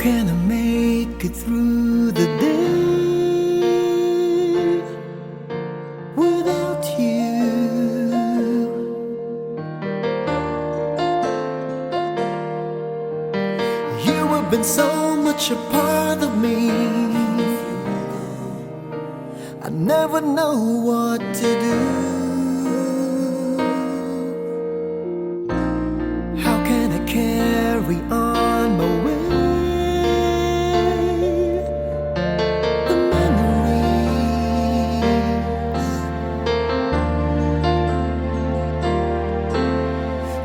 can I make it through the day without you? You have been so much a part of me, I never know what to do. How can I carry on my way? The memories,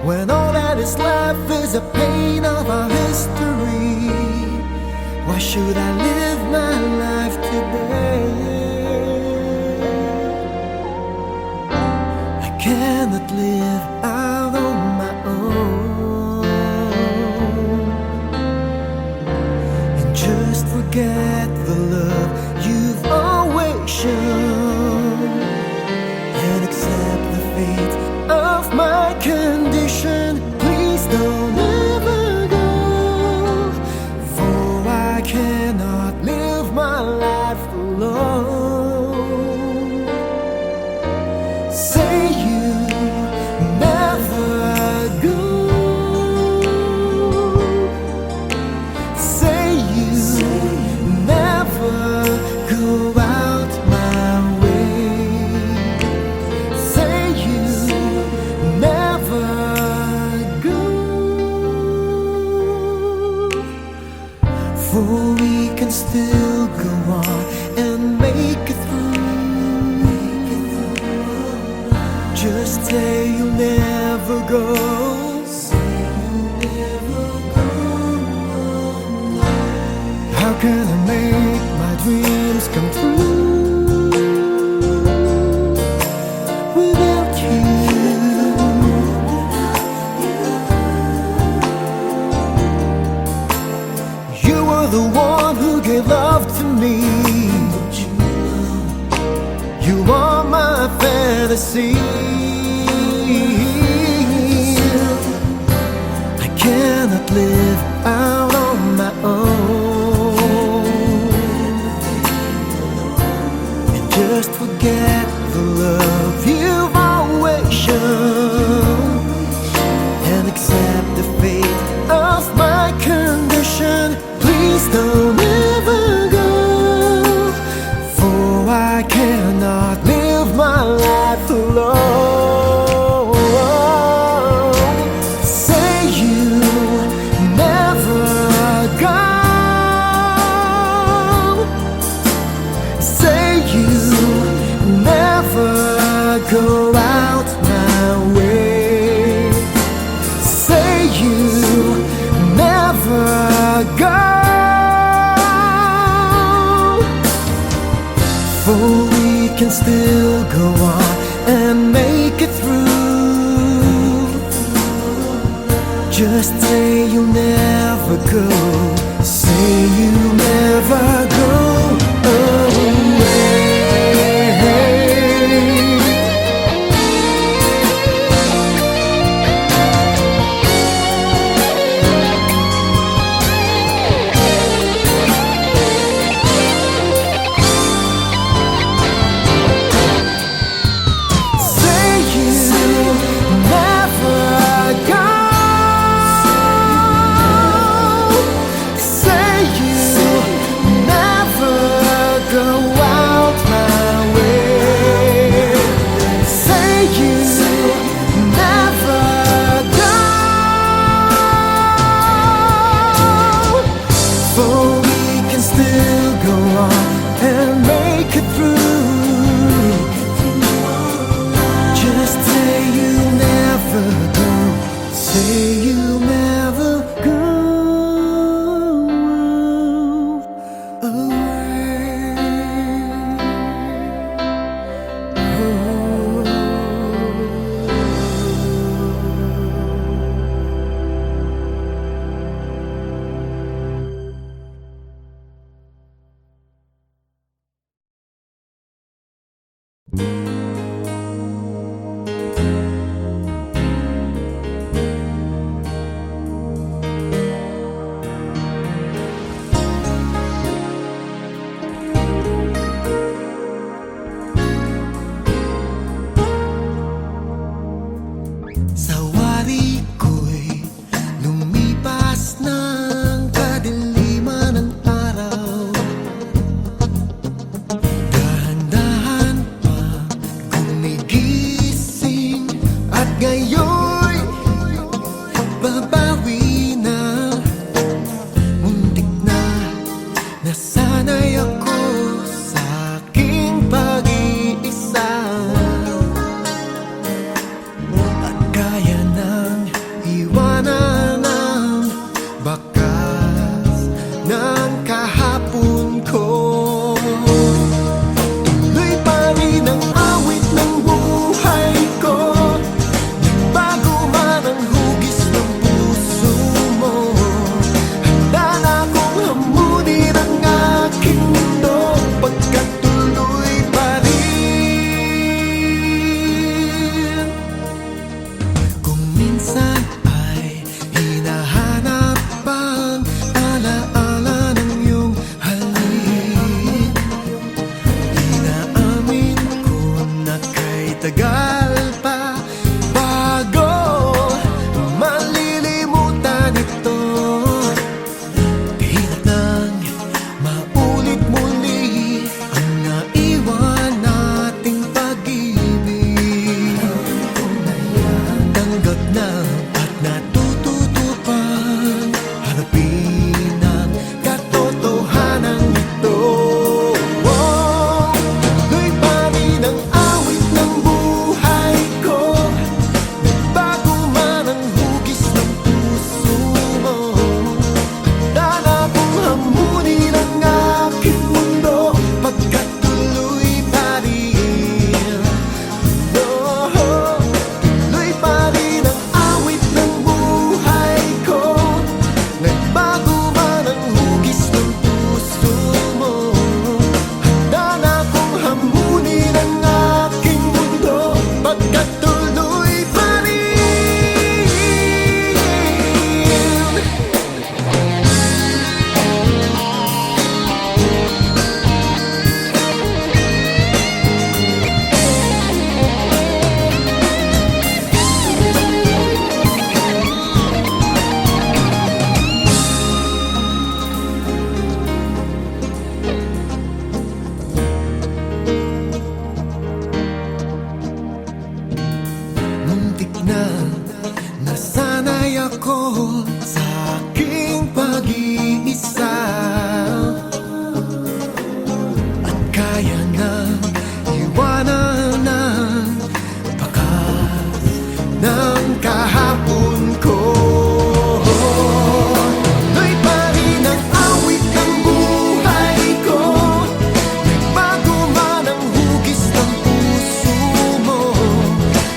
when all that is left is the pain of our history. Why should I live my life today? I cannot live out on my own and just forget the love you've always shown and accept the fate of my condition. Please don't ever go, for I cannot live my life alone. Say you never go. Say you never go out my way. Say you never go, for we can still go on and make it through. Just say you'll never go. How can I make my dreams come true without you? You were the one who gave love to me. You are my fantasy. I cannot live out on my own and just forget the love you've always shown and accept the fate of my condition. Please don't ever go, for I cannot live my life alone. Say you never go. Say you never go out my way. Say you never go, for we can still go on and make it through. Just say you'll never go. Say you never go away. Never ngayon'y babawi na. Muntik na nasanay ako sa aking pag-iisa, at kaya nang iwanan ang bakas ng kahapon ko. Tuloy pa rin ang awit ng buhay ko, bago man ang hugis ng puso mo. Handa na akong hamunin ang aking mundo, pagkat tuloy pa rin. Kung minsan ay hinahanap ang alaala ng iyong halik, inaamin ko na kay tagal pa bago malilimutan ito. Kahit nang maulit muli ang naiwan nating pag-ibig, tanggap na at natututupan, harapin ang katotohanan nito. Tuloy pa rin ang awit ng buhay ko, bago man ang hugis ng puso mo. Handa na akong hamunin ang aking mundo, pagkat tuloy pa rin. Tuloy pa rin ang awit ng buhay ko, nagbago man ang hugis ng puso mo. Handa na akong hamunin ang aking mundo, pagkat tuloy pa rin. Muntik na nasanay ako sa aking pag-iisa, at kaya nang iwanan ang bakas ng kahapon ko. Tuloy pa rin ang awit ng buhay ko, nagbago man ang hugis ng puso mo.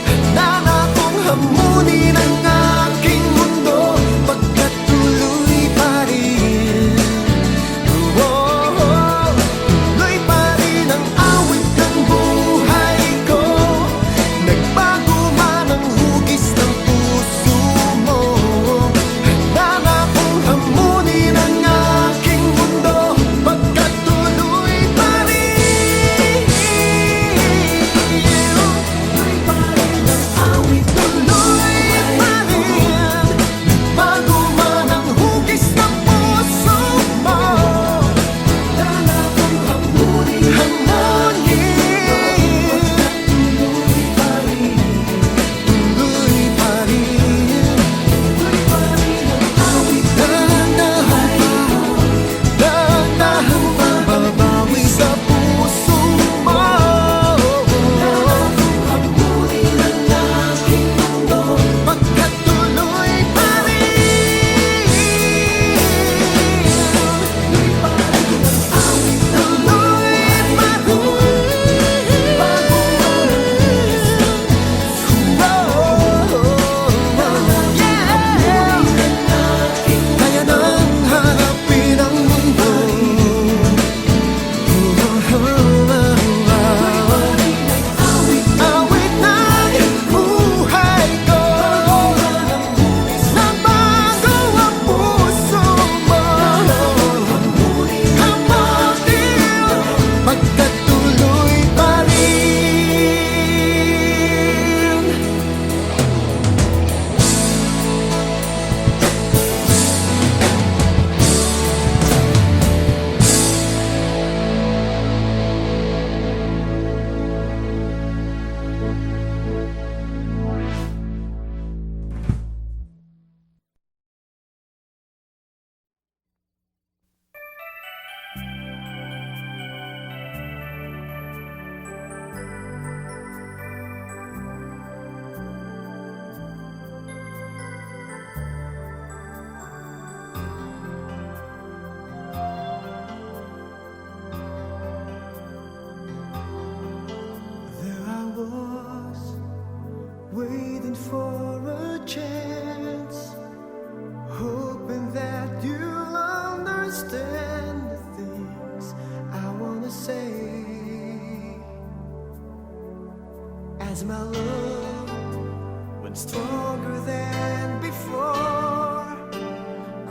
Handa na akong hamunin ang aking mundo, pagkat tuloy pa rin. Tuloy pa rin ang awit ng buhay ko, nagbago man ang hugis ng puso waiting for a chance, hoping that you'll understand the things I wanna say. As my love went stronger than before,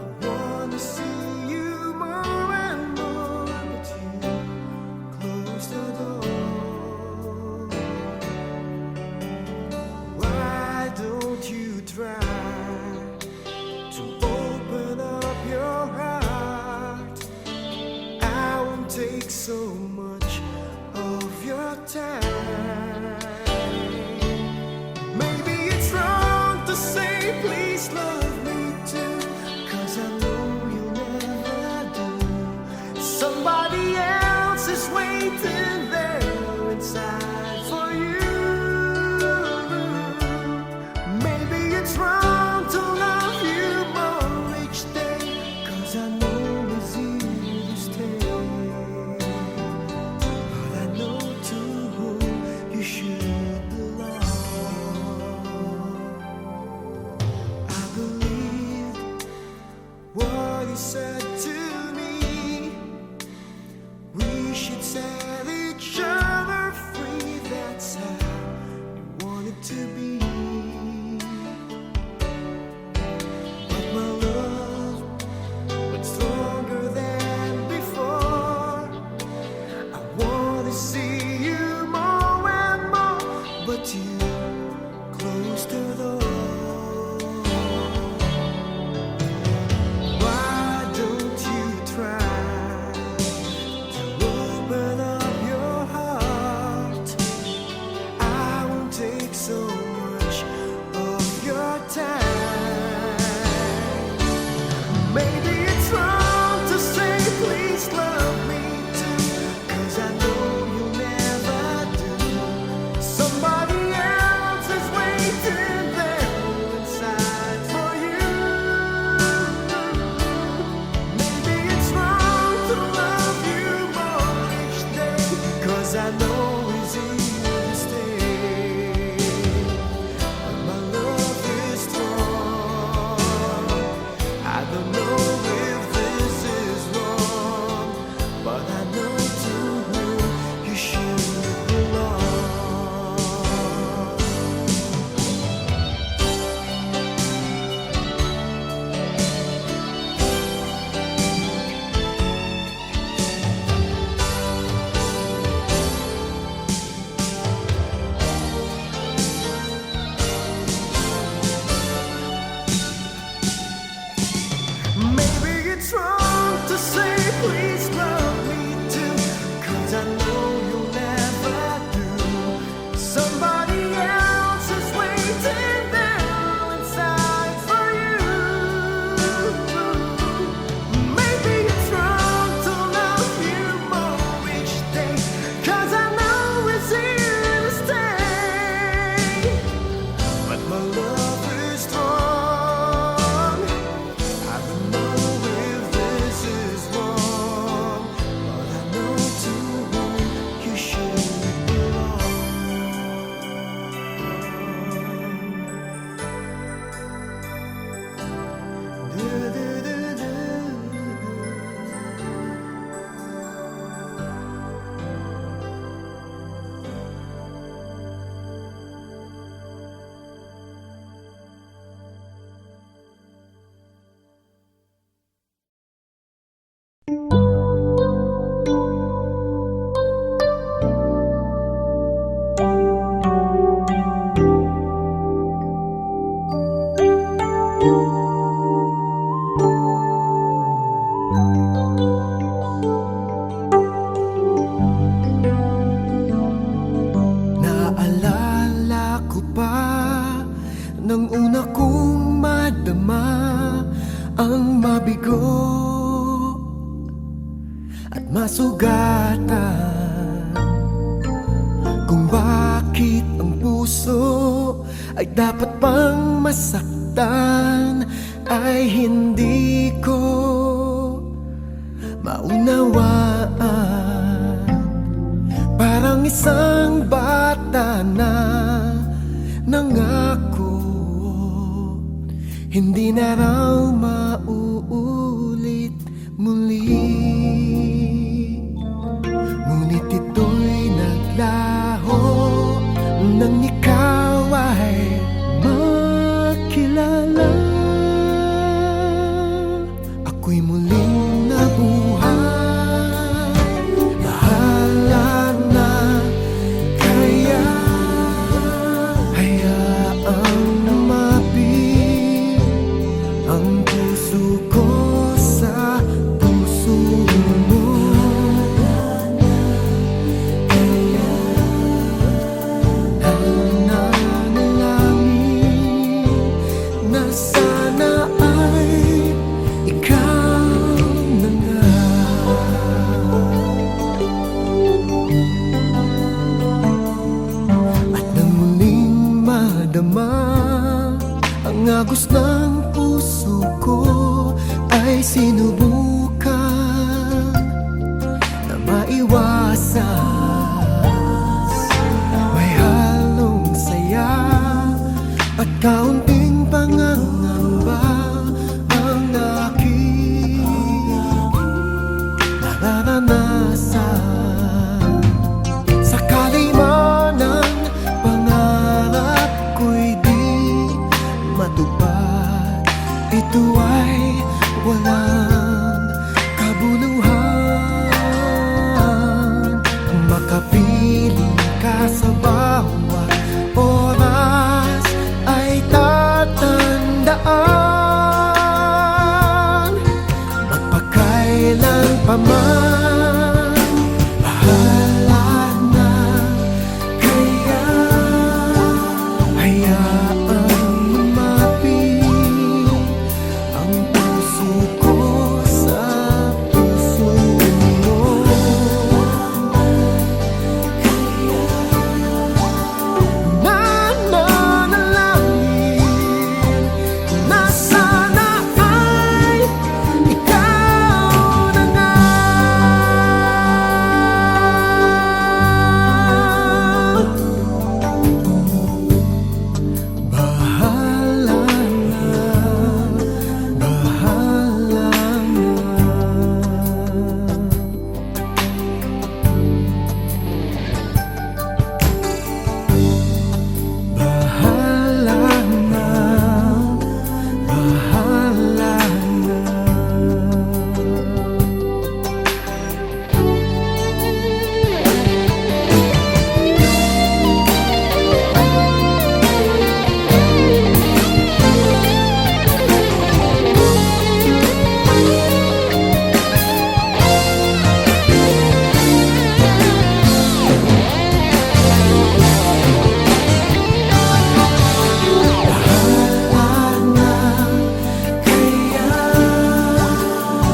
I wanna see you more and more, but you close the door. Why don't you try to open up your heart? I won't take so much of your time. Maybe it's wrong to say please love me too, 'cause I know you'll never do. Somebody else is waiting there inside for you. Maybe it's wrong to love you more each day, 'cause I know it's easy to stay. But I know to whom you should belong. I believed what you said to me. We should set each other free. That's how you want it to be. But my love went stronger than before. I want to see you more and more, but you close the door. Why don't you try to open up your heart? I won't take so much of your time. Maybe it's wrong to say please love me too, 'cause I know you'll never do. Somebody else is waiting there inside for you. Maybe it's wrong to love you more each day, 'cause I know it's easy to stay. But my love is strong. I don't know if this is wrong, but I know to whom you should belong. Maybe it's wrong to say please love me too, 'cause I know you'll never do. Somebody else is waiting there inside for you. Maybe it's wrong to love you more each day, 'cause I know it's here to stay. But my love is strong. I don't know if this is wrong, but I know to whom you should belong. Naalala ko pa nang una kong madama ang mabigo at masugatan, kung bakit ang puso ay dapat pang masaktan, ay hindi ko maunawaan. Parang isang bata na nangako hindi na raw mauulit muli. Ngunit ito'y naglaho nang ikaw ay makilala. Ako'y muling nabuhay, bahala na. Kaya hayaang lumapit ang puso ko sa puso mo. Nananalangin na sana ay ikaw na nga. At nang muling madama ang agos ng puso ko, ay sinubukan na maiwasan. May halong saya at kaunting pangangamba ang aking nararanasan. Sakali man ang pangarap ko'y di matupad, ito ay walang kabuluhan. Makapiling ka sa bawat oras ay tatandaan, magpakailan pa man, bahala na. Kaya hayaang lumapit ang puso ko sa puso mo. Nananalangin na sana ay ikaw na nga. Bahala na, bahala na. Bahala na, bahala na.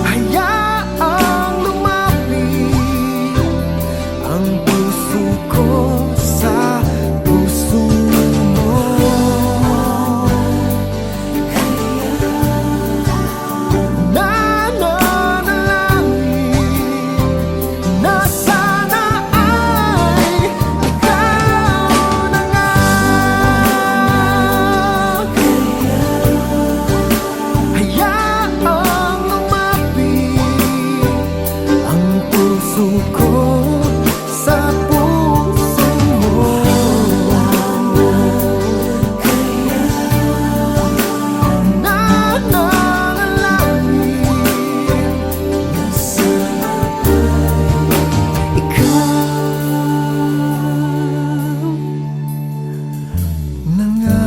Hayaang lumapit ang puso ko sa puso mo. Nananalangin na sana ay ikaw na nga. Hayaang lumapit ang puso ko sa puso mo. Nananalangin na sana ay ikaw na nga.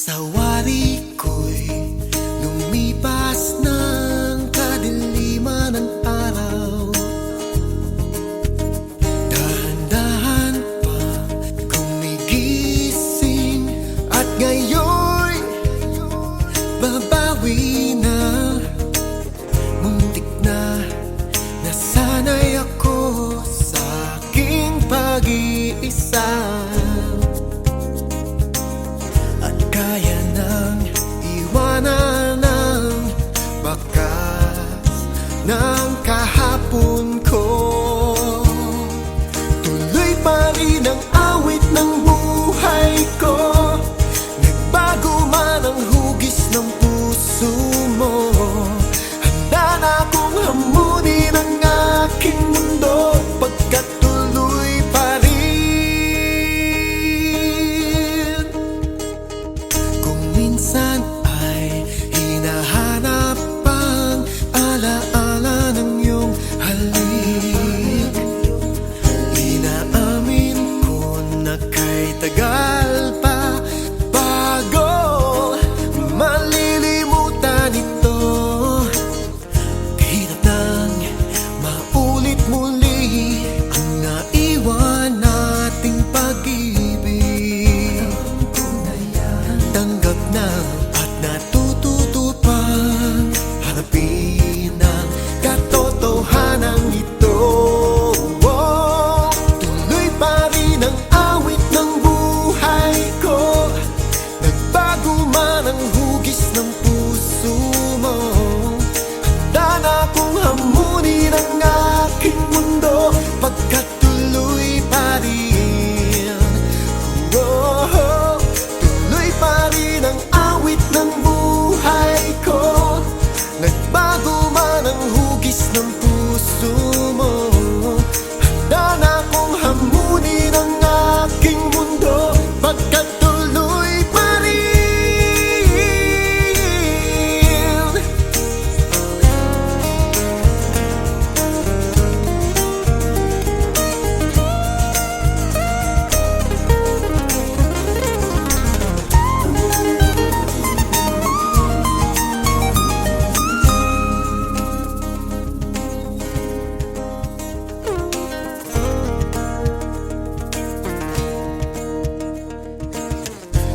Sa wari Ngayon babawi na. Muntik na nasanay ako sa aking pag-iisa, at kaya nang iwanan ng bakas ng kahapon ko. Tuloy pa rin ang awit ng buhay ko, nagbago man ang hugis ng puso mo. Handa na akong hamunin ang aking mundo, pagkat tuloy pa rin. Kung minsan ay hinahanap ang alaala ng iyong halik, inaamin ko na kay tagal pa bago malilimutan ito. Kahirap nang maulit muli ang naiwan nating pag-ibig, tanggap na at natututo pang harapin ang katotohanan ito. Tuloy pa rin ang awit ng buhay ko, nagbago man ang hugis ng puso mo. Handa na akong hamunin ang aking mundo, pagkat tuloy pa rin. Tuloy pa rin ang awit ng buhay ko, nagbago man ang hugis ng puso mo. Handa na akong hamunin ang aking mundo, pagkat tuloy pa rin.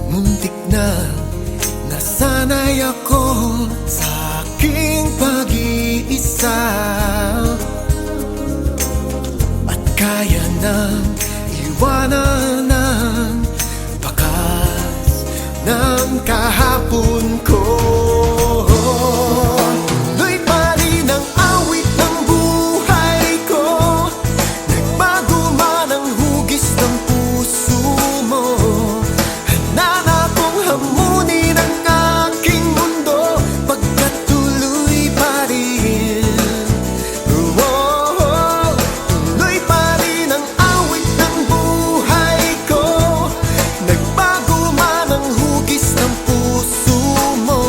Muntik na nasanay ako sa aking pag-iisa, at kaya nang iwanan ng bakas ng kahapon ko. Tuloy pa rin ang awit ng buhay ko, nagbago man ang hugis ng puso mo. Handa na akong hamunin ang aking mundo, pagkat tuloy pa rin. Tuloy pa rin ang awit ng buhay ko, nagbago man ang hugis ng puso mo.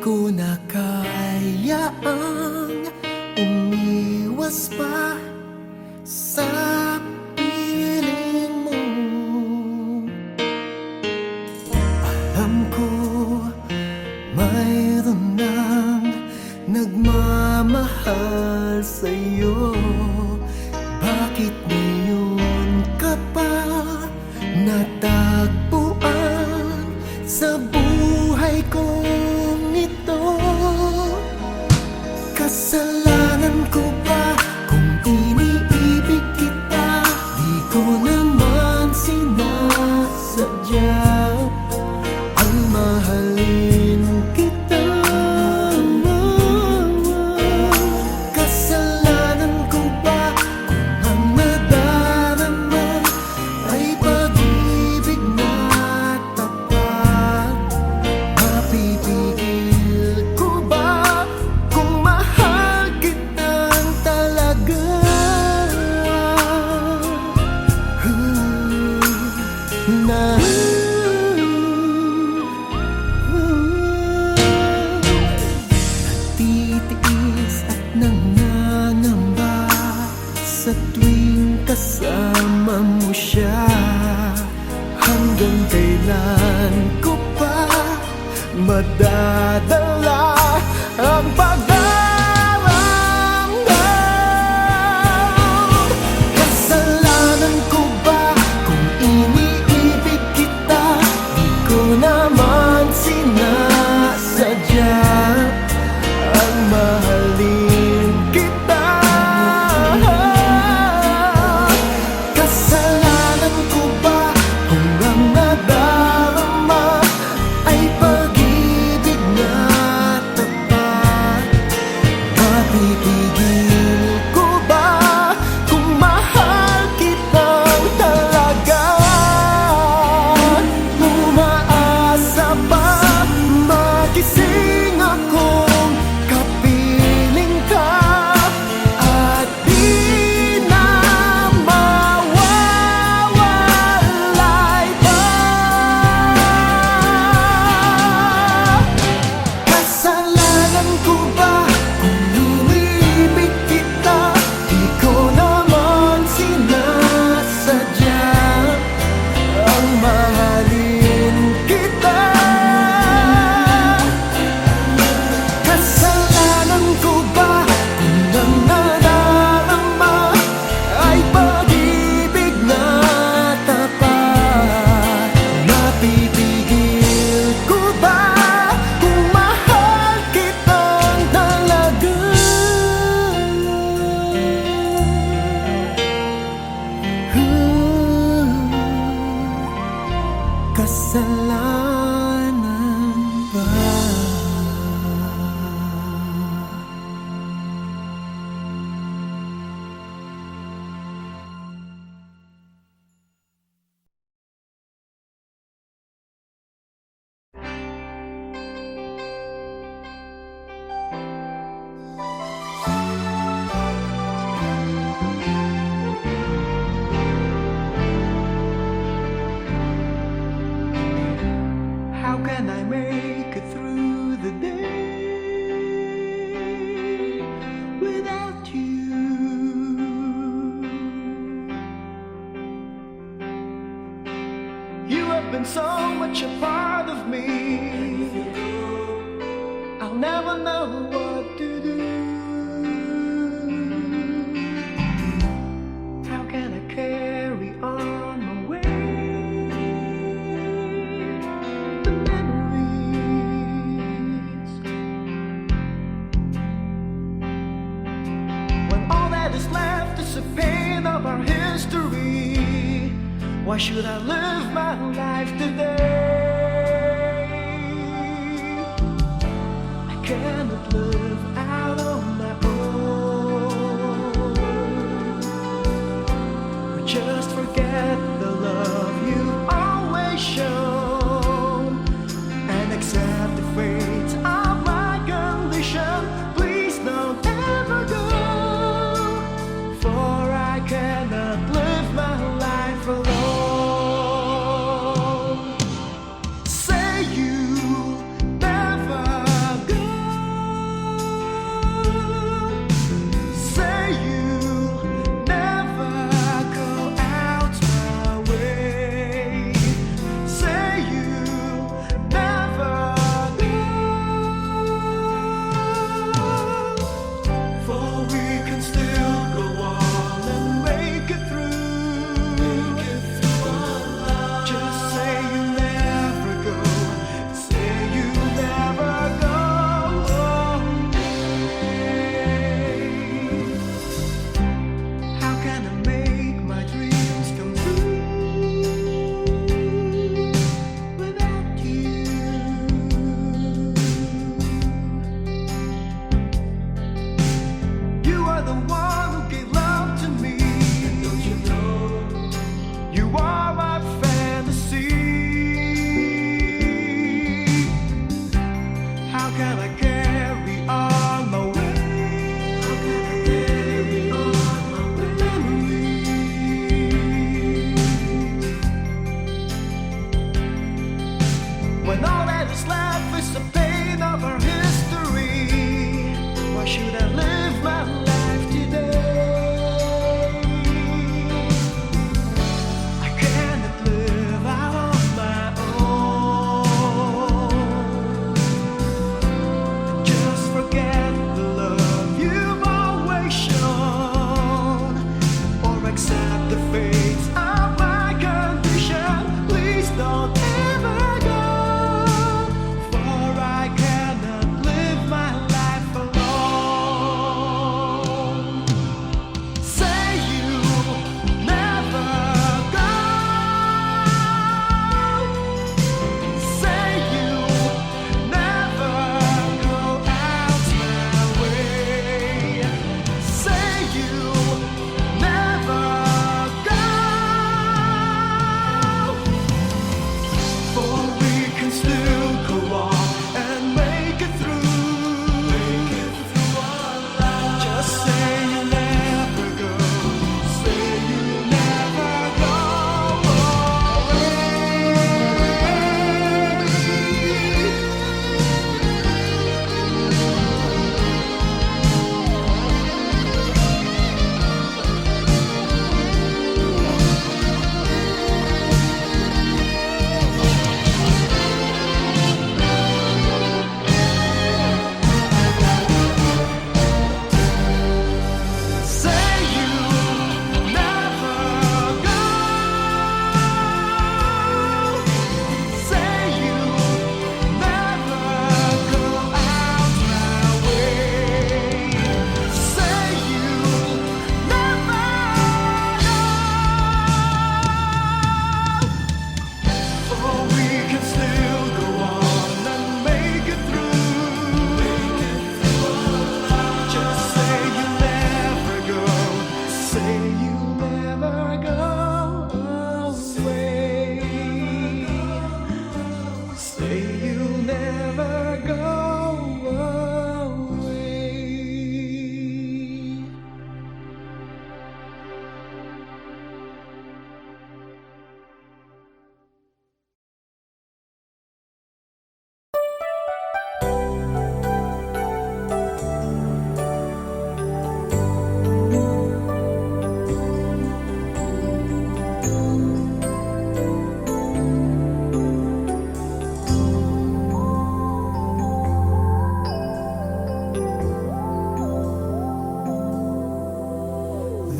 ko na kayaang umiwas pa sa piling mo. Alam ko mayroon nang nagmamahal sa'yo. Bakit ngayon ka pa natagpuan sa buhay kong ito? Kasalanan ko ba kung iniibig kita? Di ko naman sinasadya ang mahalin kita. Kasalanan ko ba kung ang nadarama ay pag-ibig na tapat? Mapipigil ko ba kung mahal kitang talaga? Nagtitiis at nangangamba sa tuwing kasama mo siya. Hanggang kailan ko pa madadala ang pag-aaramdam? Kasalanan ko ba kung iniibig kita? Di ko naman sinasadya ang mahalin kita. Kasalanan ko ba kung ang nadarama ay pag-ibig na tapat? Mapipigil ko ba kung mahal kitang talaga? Umaasa ba magising akong kapiling ka at di na mawawalay pa? Kasalanan ko ba kung umiibig kita? Di ko naman sinasadya ang mahalin kita. Kasalanan ko ba kung ang nadarama ay pag-ibig na tapat? Mapipigil ko ba kung mahal kitang talaga? Kasalanan ba? How can I make it through the day without you? You have been so much a part of me. I'll never know what to do. How can I carry on my way? The memories, when all that is left is the pain of our history. Why should I live my life today? I cannot live out on my own. Or just forget the love you've always shown and accept the fate of my condition. Please don't ever go, for I cannot live my life alone. Say you'll never go. how can I carry on my way? How can I carry on my memories? When all that is left is the pain of our history, why should I live my life today? I cannot live out on my own. Just forget the love you've always shown, or accept the fate of my condition. Please don't ever go, for I cannot live my life alone. Say you never go. Say you never go out my way. Say you never go. For we can still go on and make it through. Our lives. Just say you never go. Say you never go Say you never go. Say you never go out my way. Say you never go. For we can still go on and make it through. Just say you never go. Say you never go away. Say you never go away.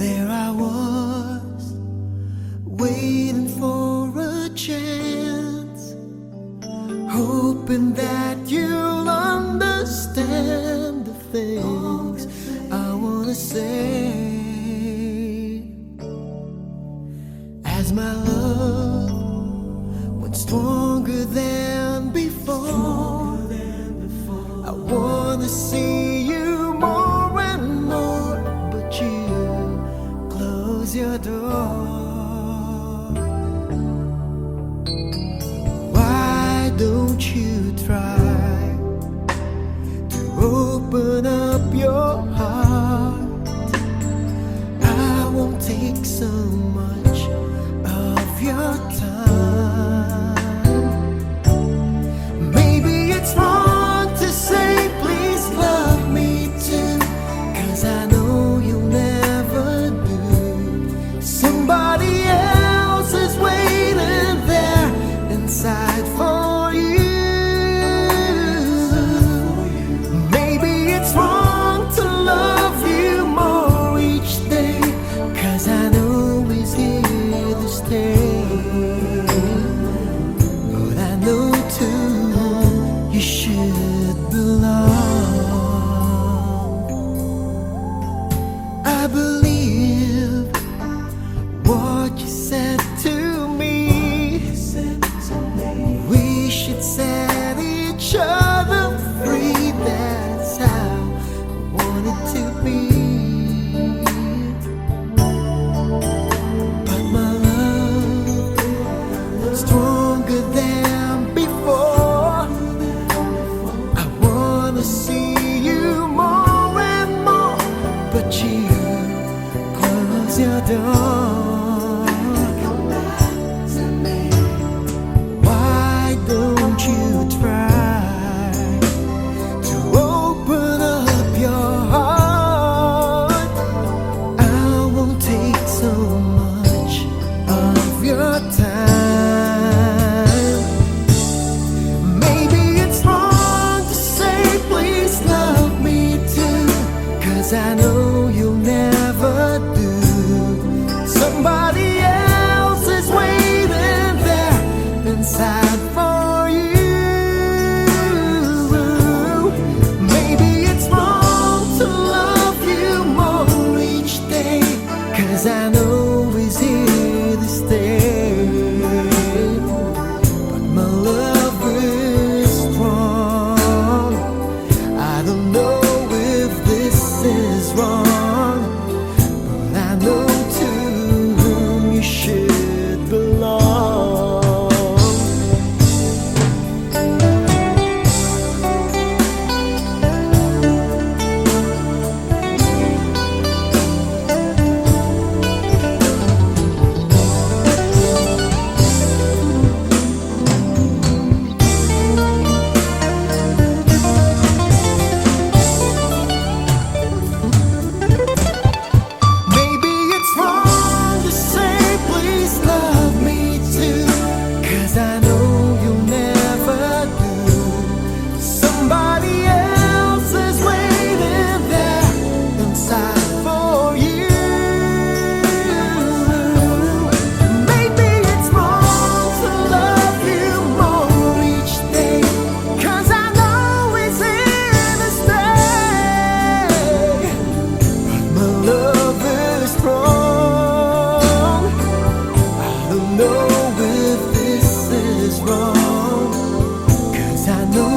There I was, waiting for a chance, hoping that you'll understand the things I wanna say. As my love went stronger than before, I wanna see you more and more, but you close your door. Why don't you try to open up your heart? I won't take so much of your time. Maybe it's wrong to say please love me too, 'cause I know you'll never do. Somebody else is waiting there inside for you. Maybe it's wrong to love you more each day, 'cause I know it's here to stay. But I know too you should belong. I believe what you said to me. We should set each other free. That's how I want it to be. But my love, stronger than before, I want wanna see you more and more, but you close your door. Why don't you try to open up your heart? I won't take so much of your time. Maybe it's wrong to say please love me too, 'cause I know you'll never do. Somebody else is waiting there inside for you. Maybe it's wrong to love you more each day, 'cause I know he's here to stay. But my love is strong. I don't know if this is wrong, but I know to whom you should belong. Maybe it's wrong to say please love me too, 'cause I know you'll never do. Somebody else is waiting there inside for you. Maybe it's wrong to love you more each day, 'cause I know it's here to stay. My love is strong. I don't know if this is wrong, 'cause I know